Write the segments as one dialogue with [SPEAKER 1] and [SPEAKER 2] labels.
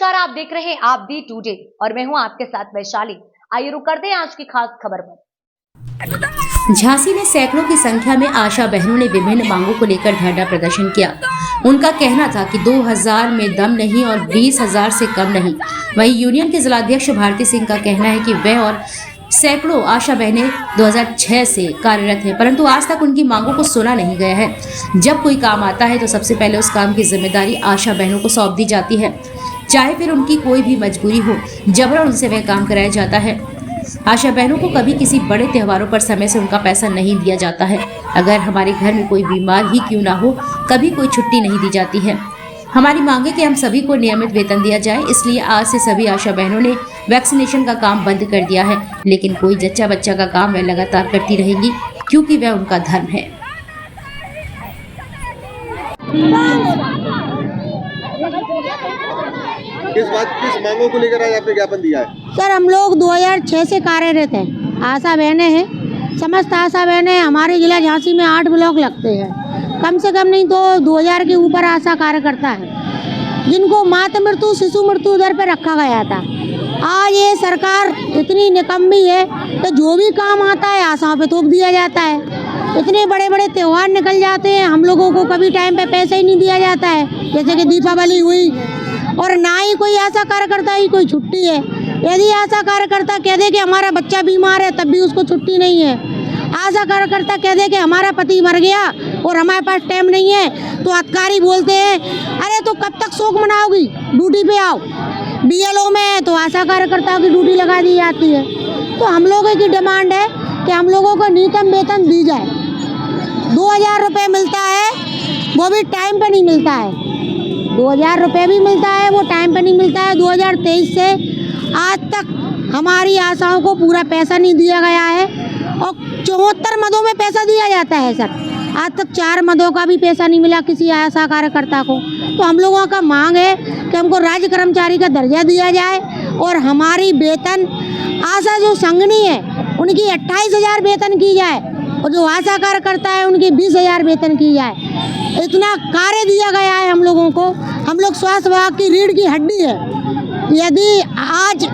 [SPEAKER 1] नमस्कार, आप देख रहे हैं आप दी टुडे और मैं हूं आपके साथ वैशाली। आइए रुक करते हैं आज की खास खबर पर।
[SPEAKER 2] झांसी में सैकड़ों की संख्या में आशा बहनों ने विभिन्न मांगों को लेकर धरना प्रदर्शन किया। उनका कहना था कि 2000 में दम नहीं और 20,000 से कम नहीं। वहीं यूनियन के जिलाध्यक्ष भारती सिंह का कहना है कि वह और सैकड़ों आशा बहनें 2006 से कार्यरत हैं, परंतु आज तक उनकी मांगों को सुना नहीं गया है। जब कोई काम आता है तो सबसे पहले उस काम की जिम्मेदारी आशा बहनों को सौंप दी जाती है, चाहे फिर उनकी कोई भी मजबूरी हो, जबरन उनसे वह काम कराया जाता है। आशा बहनों को कभी किसी बड़े त्योहारों पर समय से उनका पैसा नहीं दिया जाता है। अगर हमारे घर में कोई बीमार ही क्यों ना हो, कभी कोई छुट्टी नहीं दी जाती है। हमारी मांग है कि हम सभी को नियमित वेतन दिया जाए, इसलिए आज से सभी आशा बहनों ने वैक्सीनेशन का काम बंद कर दिया है। लेकिन कोई जच्चा बच्चा का काम वह लगातार करती रहेंगी, क्योंकि वह उनका धर्म है।
[SPEAKER 3] किस मांगों को लेकर आज आपने ज्ञापन दिया है?
[SPEAKER 4] सर, हम लोग 2006 से कार्यरत हैं, आशा बहनें हैं, समस्त आशा बहनें। हमारे जिला झांसी में 8 ब्लॉक लगते हैं, कम से कम नहीं तो 2000 के ऊपर आशा कार्यकर्ता है, जिनको मातृ मृत्यु शिशु मृत्यु दर पर रखा गया था। आज ये सरकार इतनी निकम्मी है तो जो भी काम आता है आशाओं पे थोप दिया जाता है। इतने बड़े बड़े त्यौहार निकल जाते हैं, हम लोगों को कभी टाइम पे पैसा ही नहीं दिया जाता है, जैसे कि दीपावली हुई, और ना ही कोई आशा कार्यकर्ता की कोई छुट्टी है। यदि आशा कार्यकर्ता कह दे कि हमारा बच्चा बीमार है, तब भी उसको छुट्टी नहीं है। आशा कार्यकर्ता कह दे कि हमारा पति मर गया और हमारे पास टाइम नहीं है, तो अधिकारी बोलते हैं अरे तो कब तक शोक मनाओगी, ड्यूटी पे आओ। BLO में तो आशा कार्यकर्ताओं की ड्यूटी लगा दी जाती है। तो हम लोगों की डिमांड है कि हम लोगों को न्यूनतम वेतन दी जाए। 2000 रुपये मिलता है, वो भी टाइम पे नहीं मिलता है। 2000 रुपये भी मिलता है, वो टाइम पे नहीं मिलता है। 2023 से आज तक हमारी आशाओं को पूरा पैसा नहीं दिया गया है, और 74 मदों में पैसा दिया जाता है सर। आज तक 4 मदों का भी पैसा नहीं मिला किसी आशा कार्यकर्ता को। तो हम लोगों का मांग है कि हमको राज्य कर्मचारी का दर्जा दिया जाए, और हमारी वेतन आशा जो संघनी है उनकी 28,000 वेतन की जाए, और जो आशा कार्यकर्ता है उनकी 20,000 वेतन की जाए। इतना कार्य दिया गया है हम लोगों को। हम लोग स्वास्थ्य विभाग की रीढ़ की हड्डी है। यदि आज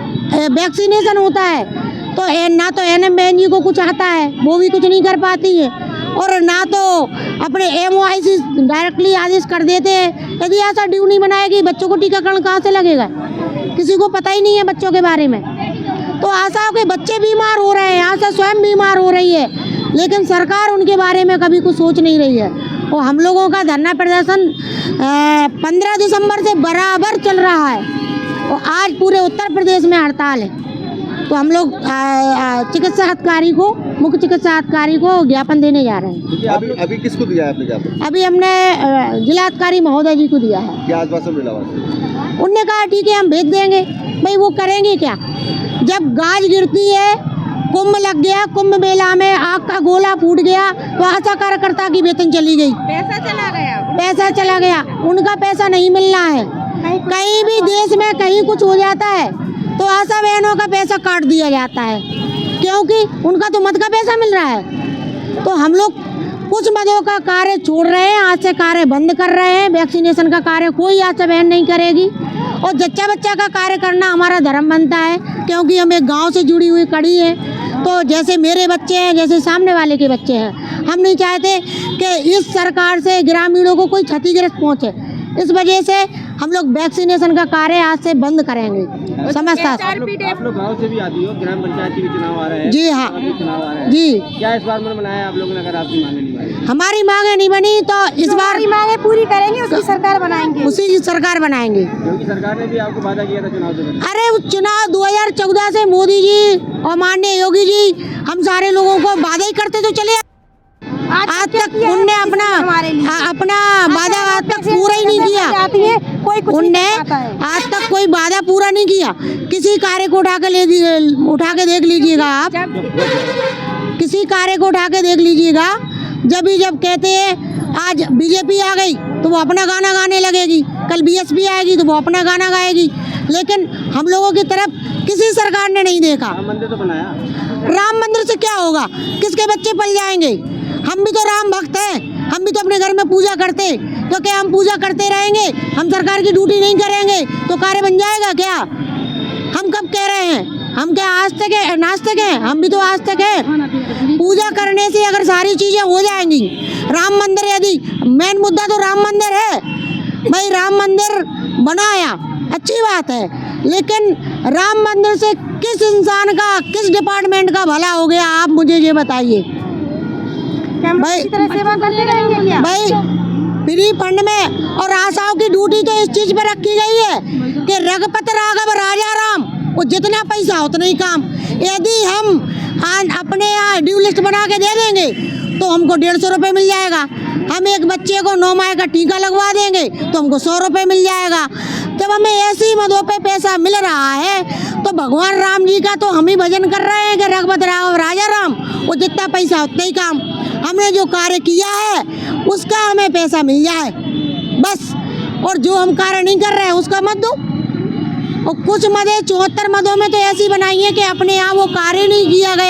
[SPEAKER 4] वैक्सीनेशन होता है तो ना तो NMBNG को कुछ आता है, वो भी कुछ नहीं कर पाती है, और ना तो अपने MOIC डायरेक्टली आदेश कर देते हैं। यदि आशा ड्यू नहीं बनाएगी, बच्चों को टीकाकरण कहाँ से लगेगा? किसी को पता ही नहीं है बच्चों के बारे में। तो आशा के बच्चे बीमार हो रहे हैं, आशा स्वयं बीमार हो रही है, लेकिन सरकार उनके बारे में कभी कुछ सोच नहीं रही है। और हम लोगों का धरना प्रदर्शन 15 दिसंबर से बराबर चल रहा है, और आज पूरे उत्तर प्रदेश में हड़ताल है। तो हम लोग चिकित्सा अधिकारी को, मुख्य चिकित्सा अधिकारी को ज्ञापन देने जा रहे हैं।
[SPEAKER 3] अभी किसको दिया है आपने ज्ञापन?
[SPEAKER 4] अभी हमने जिलाधिकारी महोदय जी को दिया है।
[SPEAKER 3] क्या आश्वासन मिला?
[SPEAKER 4] उनने कहा ठीक है हम भेज देंगे। भाई वो करेंगे क्या? जब गाज गिरती है, कुंभ लग गया, कुंभ मेला में आग का गोला फूट गया, तो आशा कार्यकर्ता की वेतन चली गई, पैसा चला गया, उनका पैसा नहीं मिलना है। कहीं भी देश में कहीं कुछ हो जाता है तो आशा बहनों का पैसा काट दिया जाता है, क्योंकि उनका तो मद का पैसा मिल रहा है। तो हम लोग कुछ मदों का कार्य छोड़ रहे हैं, आज से कार्य बंद कर रहे हैं। वैक्सीनेशन का कार्य कोई आशा बहन नहीं करेगी, और जच्चा बच्चा का कार्य करना हमारा धर्म बनता है, क्योंकि हम एक गांव से जुड़ी हुई कड़ी है। तो जैसे मेरे बच्चे हैं, जैसे सामने वाले के बच्चे हैं, हम नहीं चाहते कि इस सरकार से ग्रामीणों को कोई क्षतिग्रस्त पहुंचे। इस वजह से हम लोग वैक्सीनेशन का कार्य आज से बंद करेंगे। समझता
[SPEAKER 3] आप लोग गाँव से भी आती हो, ग्राम पंचायत के भी चुनाव आ रहे हैं।
[SPEAKER 4] जी हाँ,
[SPEAKER 3] चुनाव आ रहे हैं
[SPEAKER 4] जी।
[SPEAKER 3] क्या इस बार मन बनाया आप लोगों ने? अगर आपकी मांगे नहीं बनी,
[SPEAKER 4] हमारी मांगे नहीं बनी तो इस बार
[SPEAKER 5] मांगे पूरी करेंगे, उसकी सरकार बनाएंगे,
[SPEAKER 4] उसी सरकार बनाएंगे।
[SPEAKER 3] क्योंकि सरकार ने भी आपको वादा किया था चुनाव से पहले।
[SPEAKER 4] अरे चुनाव 2014 से मोदी जी और माननीय योगी जी हम सारे लोगों को वादा ही करते तो चले। आज तक उनने अपना वादा आज तक पूरा ही नहीं किया। उनने आज तक कोई वादा पूरा नहीं किया। किसी कार्य को उठा के देख लीजिएगा आप, किसी कार्य को उठा के देख लीजिएगा। जब कहते हैं आज बीजेपी आ गई तो वो अपना गाना गाने लगेगी, कल BSP आएगी तो वो अपना गाना गाएगी, लेकिन हम लोगों की तरफ किसी सरकार ने नहीं देखा।
[SPEAKER 3] राम मंदिर तो बनाया,
[SPEAKER 4] राम मंदिर से क्या होगा? किसके बच्चे पल जाएंगे? हम भी तो राम भक्त हैं, हम भी तो अपने घर में पूजा करते, तो क्या हम पूजा करते रहेंगे? हम सरकार की ड्यूटी नहीं करेंगे तो कार्य बन जाएगा क्या? हम कब कह रहे हैं? हम क्या आस्तिक है, नास्तिक हैं? हम भी तो आस्तिक हैं। पूजा करने से अगर सारी चीजें हो जाएंगी, राम मंदिर यदि मेन मुद्दा तो राम मंदिर है भाई, राम मंदिर बनाया अच्छी बात है, लेकिन राम मंदिर से किस इंसान का, किस डिपार्टमेंट का भला हो गया, आप मुझे ये बताइए भाई।
[SPEAKER 5] इसी तरह सेवा करते रहेंगे क्या?
[SPEAKER 4] भाई फ्री फंड में और आशाओं की ड्यूटी तो इस चीज पे रखी गई है कि रघुपत राघव राजा राम, वो जितना पैसा उतना ही काम। यदि हम अपने यहाँ ड्यू लिस्ट बना के दे देंगे तो हमको 150 रुपये मिल जाएगा। हम एक बच्चे को 9 माह का टीका लगवा देंगे तो हमको 100 रुपये मिल जाएगा। जब हमें ऐसी मदों पे पैसा मिल रहा है तो भगवान राम जी का तो हम ही भजन कर रहे हैं कि रघुपत राघव राजा राम, वो जितना पैसा उतना ही काम। हमने जो कार्य किया है उसका हमें पैसा मिल जाए बस, और जो हम कार्य नहीं कर रहे हैं उसका मत दो। और कुछ मदें 74 मदों में तो ऐसी बनाई है कि अपने यहाँ वो कार्य नहीं किया गया।